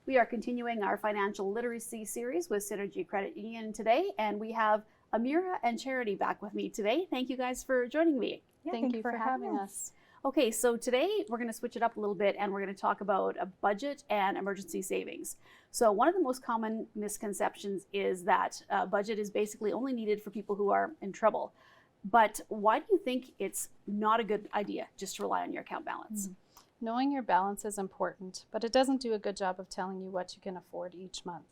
We are continuing our financial literacy series with Synergy Credit Union today, and we have Amira and Charity back with me today. Thank you guys for joining me. Yeah, Thank you for having us. Okay, so today we're going to switch it up a little bit and we're going to talk about a budget and emergency savings. So one of the most common misconceptions is that a budget is basically only needed for people who are in trouble. But why do you think it's not a good idea just to rely on your account balance? Knowing your balance is important, but it doesn't do a good job of telling you what you can afford each month.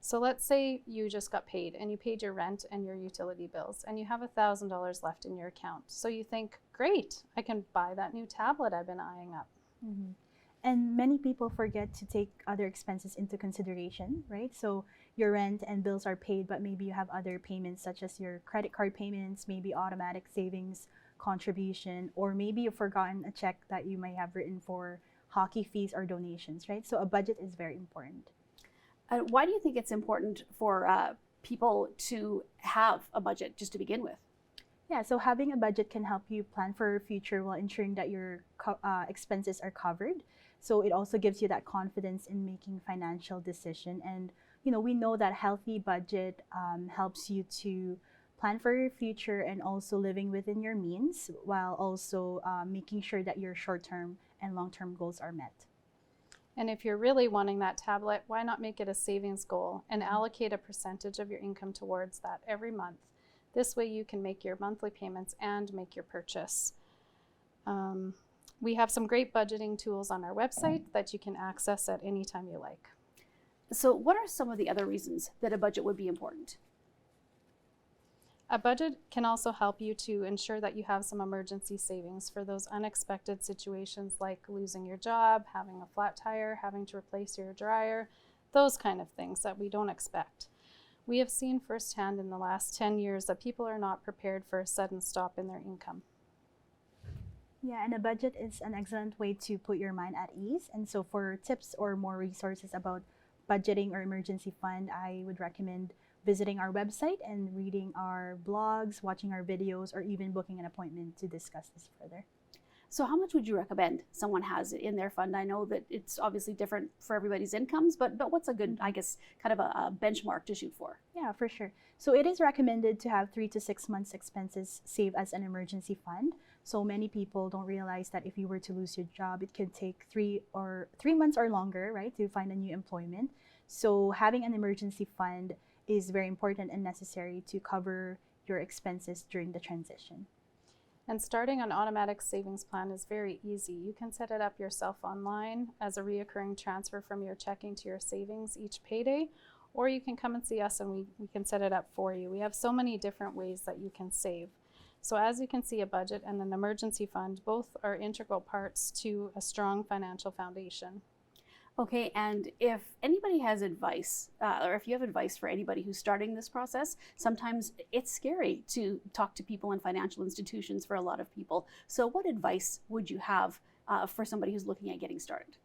So let's say you just got paid and you paid your rent and your utility bills and you have $1,000 left in your account. So you think, great, I can buy that new tablet I've been eyeing up. And many people forget to take other expenses into consideration, right? So your rent and bills are paid, but maybe you have other payments such as your credit card payments, maybe automatic savings contribution, or maybe you've forgotten a check that you may have written for hockey fees or donations, right? So a budget is very important. Why do you think it's important for people to have a budget just to begin with? Yeah, so having a budget can help you plan for your future while ensuring that your expenses are covered. So it also gives you that confidence in making financial decision. And we know that healthy budget helps you to plan for your future and also living within your means, while also making sure that your short-term and long-term goals are met. And if you're really wanting that tablet, why not make it a savings goal and allocate a percentage of your income towards that every month? This way you can make your monthly payments and make your purchase. We have some great budgeting tools on our website that you can access at any time you like. So what are some of the other reasons that a budget would be important? A budget can also help you to ensure that you have some emergency savings for those unexpected situations like losing your job, having a flat tire, having to replace your dryer, those kind of things that we don't expect. We have seen firsthand in the last 10 years that people are not prepared for a sudden stop in their income. Yeah, and a budget is an excellent way to put your mind at ease. And so for tips or more resources about budgeting or emergency fund, I would recommend visiting our website and reading our blogs, watching our videos, or even booking an appointment to discuss this further. So how much would you recommend someone has in their fund? I know that it's obviously different for everybody's incomes, but what's a good, I guess, kind of a benchmark to shoot for? Yeah, for sure. So it is recommended to have 3 to 6 months expenses saved as an emergency fund. So many people don't realize that if you were to lose your job, it could take 3 months or longer, right, to find a new employment. So having an emergency fund is very important and necessary to cover your expenses during the transition. And starting an automatic savings plan is very easy. You can set it up yourself online as a reoccurring transfer from your checking to your savings each payday, or you can come and see us and we can set it up for you. We have so many different ways that you can save. So as you can see, a budget and an emergency fund both are integral parts to a strong financial foundation. Okay, and if anybody has advice, or if you have advice for anybody who's starting this process, sometimes it's scary to talk to people in financial institutions for a lot of people. So what advice would you have for somebody who's looking at getting started?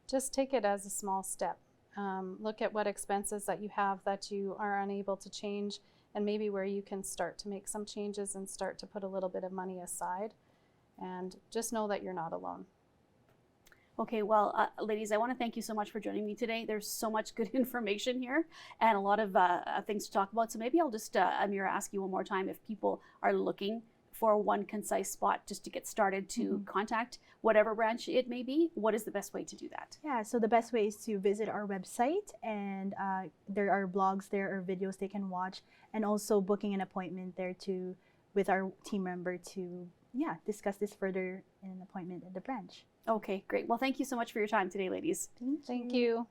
Just take it as a small step. Look at what expenses that you have that you are unable to change, and maybe where you can start to make some changes and start to put a little bit of money aside. And just know that you're not alone. Okay, well, ladies, I want to thank you so much for joining me today. There's so much good information here and a lot of things to talk about. So maybe I'll just, Amira, ask you one more time if people are looking for one concise spot just to get started to contact whatever branch it may be. What is the best way to do that? Yeah, so the best way is to visit our website, and there are blogs there or videos they can watch, and also booking an appointment there with our team member to discuss this further in an appointment at the branch. Okay, great. Well, thank you so much for your time today, ladies. Thank you.